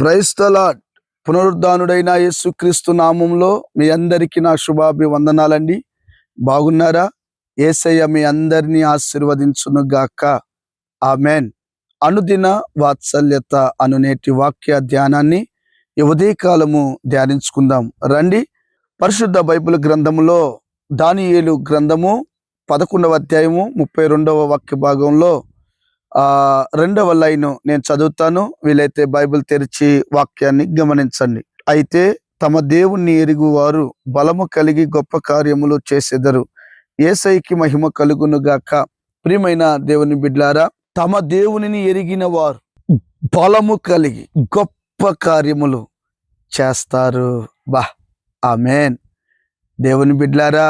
Praise the lord. పునరుద్ధానుడైన యేసుక్రీస్తు నామంలో మీ అందరికీ నా శుభాభివందనాలండి. బాగున్నారా? యేసయ్య మీ అందరినీ ఆశీర్వదించును గాక. ఆమెన్. అనుదిన వాత్సల్యత అను నేటి వాక్య ధ్యానాన్ని ఈ ఉదయకాలము ధ్యానించుకుందాం రండి. పరిశుద్ధ బైబిల్ గ్రంథములో దానియేలు గ్రంథము 11వ అధ్యాయము 32వ వాక్య భాగంలో 2వ లైను నేను చదువుతాను. వీలైతే బైబిల్ తెరిచి వాక్యాన్ని గమనించండి. అయితే తమ దేవుణ్ణి ఎరుగువారు బలము కలిగి గొప్ప కార్యములు చేసెదరు. యేసయ్యకి మహిమ కలుగును గాక. ప్రియమైన దేవుని బిడ్లారా, తమ దేవునిని ఎరిగిన వారు బలము కలిగి గొప్ప కార్యములు చేస్తారు. ఆమేన్. దేవుని బిడ్లారా,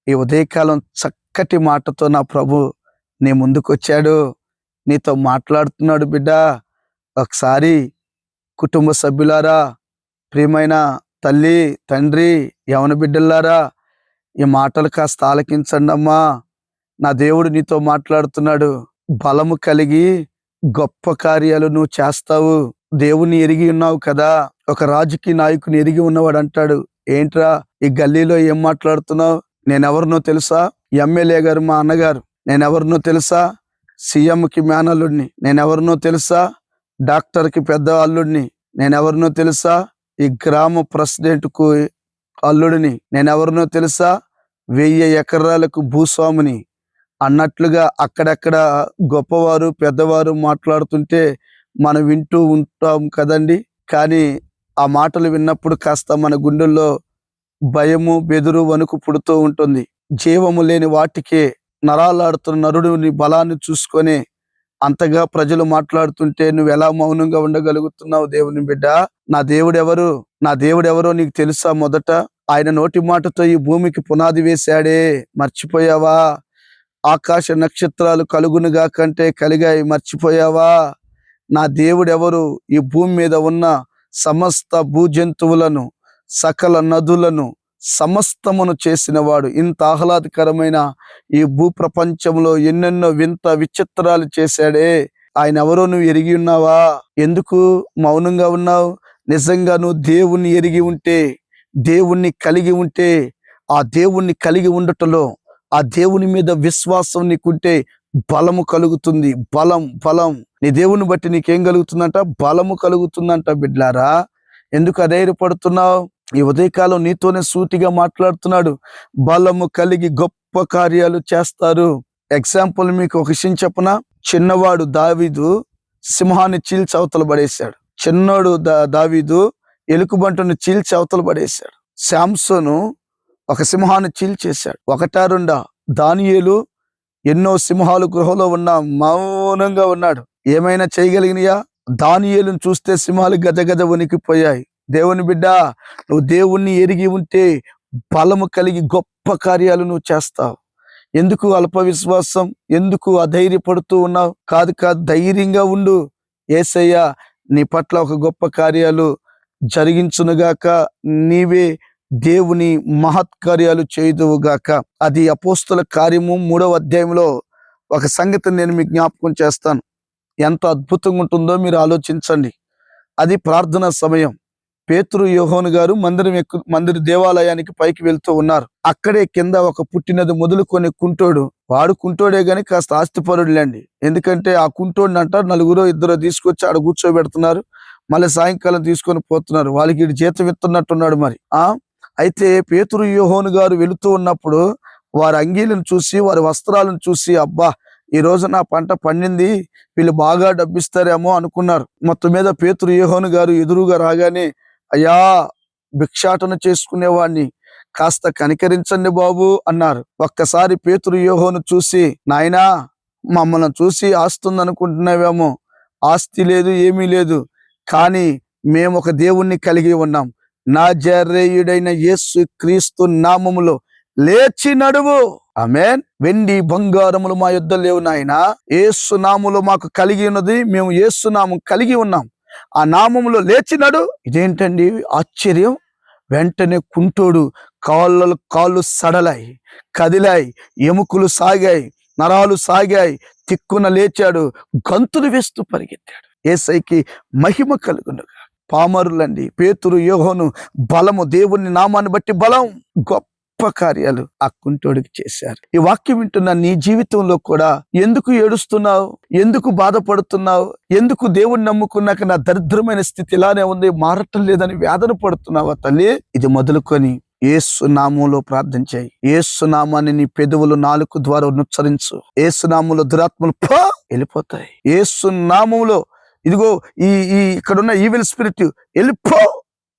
ఈ ఉదయకాలం చక్కటి మాటతో నా ప్రభు నీ ముందుకొచ్చాడు, నీతో మాట్లాడుతున్నాడు. బిడ్డ, ఒకసారి కుటుంబ సభ్యులారా, ప్రియమైన తల్లి తండ్రి, యవన బిడ్డలారా, ఈ మాటలు కాస్త ఆలకించండి అమ్మా. నా దేవుడు నీతో మాట్లాడుతున్నాడు. బలము కలిగి గొప్ప కార్యాలు నువ్వు చేస్తావు. దేవుని ఎరిగి ఉన్నావు కదా. ఒక రాజకీయ నాయకుని ఎరిగి ఉన్నవాడు అంటాడు, ఏంట్రా ఈ గల్లీలో ఏం మాట్లాడుతున్నావు? నేనెవరినో తెలుసా? ఎమ్మెల్యే గారు మా అన్నగారు. నేనెవరినో తెలుసా? సీఎంకి మేనల్లుడిని. నేనెవరినో తెలుసా? డాక్టర్కి పెద్ద అల్లుడిని. నేనెవరినో తెలుసా? ఈ గ్రామ ప్రెసిడెంట్కు అల్లుడిని. నేనెవరినో తెలుసా? 1000 ఎకరాలకు భూస్వామిని అన్నట్లుగా అక్కడక్కడ గొప్పవారు పెద్దవారు మాట్లాడుతుంటే మనం వింటూ ఉంటాం కదండి. కానీ ఆ మాటలు విన్నప్పుడు కాస్త మన గుండెల్లో భయము, బెదురు, వణుకు పుడుతూ ఉంటుంది. జీవము లేని వాటికే నరాలాడుతున్న నరుడిని బలాన్ని చూసుకొని అంతగా ప్రజలు మాట్లాడుతుంటే నువ్వు ఎలా మౌనంగా ఉండగలుగుతున్నావు? దేవుని బిడ్డ, నా దేవుడెవరు? నా దేవుడెవరో నీకు తెలుసా? మొదట ఆయన నోటి మాటతో ఈ భూమికి పునాది వేశాడే, మర్చిపోయావా? ఆకాశ నక్షత్రాలు కలుగునుగా కంటే కలిగాయి, మర్చిపోయావా? నా దేవుడెవరు? ఈ భూమి మీద ఉన్న సమస్త భూజంతువులను, సకల నదులను, సమస్తమును చేసినవాడు. ఇంత ఆహ్లాదకరమైన ఈ భూ ప్రపంచంలో ఎన్నెన్నో వింత విచిత్రాలు చేశాడే. ఆయన ఎవరో నువ్వు ఎరిగి ఉన్నావా? ఎందుకు మౌనంగా ఉన్నావు? నిజంగా నువ్వు దేవుణ్ణి ఎరిగి ఉంటే, దేవుణ్ణి కలిగి ఉంటే, ఆ దేవుణ్ణి కలిగి ఉండటంలో, ఆ దేవుని మీద విశ్వాసం నీకుంటే బలము కలుగుతుంది. బలం నీ దేవుని బట్టి నీకేం కలుగుతుందంట? బలము కలుగుతుందంట. బిడ్లారా, ఎందుకు అధైర్యపడుతున్నావు? ఈ ఉదయకాలం నీతోనే సూటిగా మాట్లాడుతున్నాడు. బలము కలిగి గొప్ప కార్యాలు చేస్తారు. ఎగ్జాంపుల్ మీకు ఒక విషయం చెప్పనా? చిన్నవాడు దావీదు సింహాన్ని చీల్చి అవతల పడేశాడు. చిన్నోడు దావీదు ఎలుకబంటును చీల్చి అవతల పడేశాడు. శాంసోను ఒక సింహాన్ని చీల్చేశాడు. ఒకటా రెండా? దానియేలు ఎన్నో సింహాలు గృహంలో ఉన్న మౌనంగా ఉన్నాడు. ఏమైనా చేయగలిగినయా? దానియేలును చూస్తే సింహాలు గజగజ వణికిపోయాయి. దేవుని బిడ్డ, నువ్వు దేవుణ్ణి ఎరిగి ఉంటే బలము కలిగి గొప్ప కార్యాలు నువ్వు చేస్తావు. ఎందుకు అల్ప విశ్వాసం? ఎందుకు అధైర్యపడుతూ ఉన్నావు? కాదు, ధైర్యంగా ఉండు. యేసయ్య నీ పట్ల ఒక గొప్ప కార్యాలు జరిగించునుగాక. నీవే దేవుని మహత్కార్యాలు చేయుదువుగాక. అది అపోస్తుల కార్యము 3వ అధ్యాయంలో ఒక సంగతిని నేను మీకు జ్ఞాపకం చేస్తాను. ఎంత అద్భుతంగా ఉంటుందో మీరు ఆలోచించండి. అది ప్రార్థనా సమయం. పేతురు, యోహాను గారు మందిర దేవాలయానికి పైకి వెళ్తూ ఉన్నారు. అక్కడే కింద ఒక పుట్టినది మొదలుకొని కుంటోడు. వాడు కుంటోడే గాని కాస్త ఆస్తిపరుడులేండి. ఎందుకంటే ఆ కుంటోడిని అంట 2 తీసుకొచ్చి ఆడ కూర్చోబెడుతున్నారు. మళ్ళీ సాయంకాలం తీసుకొని పోతున్నారు. వాళ్ళకి ఇటు జీతం ఇస్తున్నట్టున్నాడు మరి. అయితే పేతురు, యోహాను గారు వెళుతూ ఉన్నప్పుడు వారి అంగీలను చూసి, వారి వస్త్రాలను చూసి, అబ్బా, ఈ రోజు నా పంట పండింది, వీళ్ళు బాగా డబ్బిస్తారేమో అనుకున్నారు. మొత్తం మీద పేతురు, యోహాను గారు ఎదురుగా రాగానే, అయ్యా, భిక్షాటన చేసుకునేవాడిని, కాస్త కనికరించండి బాబు అన్నారు. ఒక్కసారి పేతురు, యోహాను చూసి, నాయనా, మమ్మల్ని చూసి ఆస్తుంది అనుకుంటున్నావేమో. ఆస్తి లేదు, ఏమీ లేదు, కానీ మేము ఒక దేవుణ్ణి కలిగి ఉన్నాం. నాజరేయుడైన యేసు క్రీస్తు నామములో లేచి నడువు. ఆమేన్. వెండి బంగారములు మా యొద్ద లేవు నాయనా, యేసు నామములో మాకు కలిగి ఉన్నది, మేము యేసు నామం కలిగి ఉన్నాం, ఆ నామములో లేచి నడు. ఇదేంటండి ఆశ్చర్యం? వెంటనే కుంటోడు కాళ్ళు సడలాయి, కదిలాయి, ఎముకలు సాగాయి, నరాలు సాగాయి, తిక్కున లేచాడు, గంతులు వేస్తూ పరిగెత్తాడు. యేసయ్యకి మహిమ కలుగునుగా. పామరులండి. పేతురు, యోహోను బలము, దేవుని నామాన్ని బట్టి బలం, గొప్ప కార్యాలు ఆ కుంటోడికి చేశారు. ఈ వాక్యం వింటున్న నీ జీవితంలో కూడా ఎందుకు ఏడుస్తున్నావు, ఎందుకు బాధపడుతున్నావు, ఎందుకు దేవుణ్ణి నమ్ముకున్నాక నా దరిద్రమైన స్థితి ఇలానే ఉంది, మారటం లేదని వేదన పడుతున్నావా తల్లి? ఇది మొదలుకొని యేసు నామంలో ప్రార్థన చేయి. యేసు నామాన్ని నీ పెదవులు, నాలుక ద్వారా ఉచ్చరించు. యేసు నామంలో దురాత్మలు వెళ్ళిపోతాయి. యేసు నామంలో ఇదిగో ఈ ఇక్కడున్న ఈవిల్ స్పిరిట్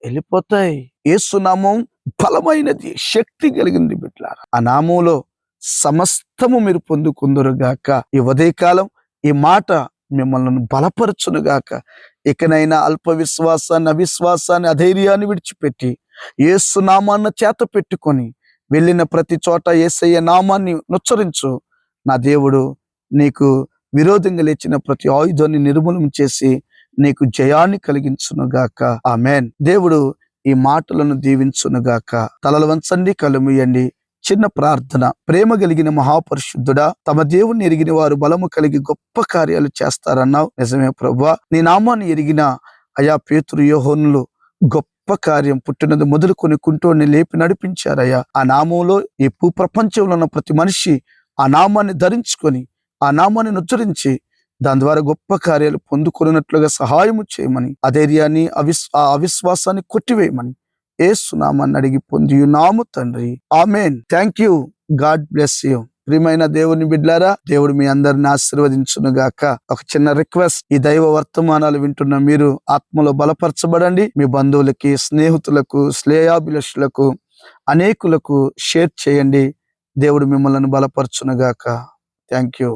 వెళ్ళిపోతాయి. యేసు నామం బలమైనది, శక్తి కలిగింది బిడ్డలారా. ఆ నామంలో సమస్తము మీరు పొందుకుందురుగాక. ఈ ఉదయకాలం ఈ మాట మిమ్మల్ని బలపరచునుగాక. ఇకనైనా అల్ప విశ్వాసాన్ని, అవిశ్వాసాన్ని, అధైర్యాన్ని విడిచిపెట్టి యేసు నామాన్ని చేత పెట్టుకొని వెళ్ళిన ప్రతి చోట యేసయ్య నామాన్ని ఉచ్చరించు. నా దేవుడు నీకు విరోధంగా లేచిన ప్రతి ఆయుధాన్ని నిర్మూలన చేసి నీకు జయాన్ని కలిగించునుగాక. ఆమేన్. దేవుడు ఈ మాటలను దీవించునుగాక. తలలు వంచండి, కళ్ళు మూయండి. చిన్న ప్రార్థన. ప్రేమ కలిగిన మహాపరిశుద్ధుడా, తమ దేవుణ్ణి ఎరిగిన వారు బలము కలిగి గొప్ప కార్యాలు చేస్తారన్నావు. నిజమే ప్రభువా. నీ నామాన్ని ఎరిగిన అయా పేతురు, యోహోనులు గొప్ప కార్యం పుట్టినది మొదలుకొని కుంటోడిని లేపి నడిపించారయ్యా. ఆ నామంలో ఈ భూప్రపంచంలో ఉన్న ప్రతి మనిషి ఆ నామాన్ని ధరించుకొని ఆ నామాన్ని ఉచ్చరించి దాని ద్వారా గొప్ప కార్యాలు పొందుకున్నట్లుగా సహాయము చేయమని, అధైర్యాన్ని, అవిశ్వాసాన్ని కొట్టివేయమని యేసు నామాన్ని అడిగి పొందియున్నాము తండ్రి. ఆమేన్. Thank you. God bless you. ప్రియమైన దేవుని బిడ్డలారా, దేవుడు మీ అందరిని ఆశీర్వదించును గాక. ఒక చిన్న రిక్వెస్ట్, ఈ దైవ వర్తమానాలు వింటున్న మీరు ఆత్మలో బలపరచబడండి. మీ బంధువులకి, స్నేహితులకు, శ్రేయాభిలాషులకు, అనేకులకు షేర్ చేయండి. దేవుడు మిమ్మల్ని బలపరచును గాక. Thank you.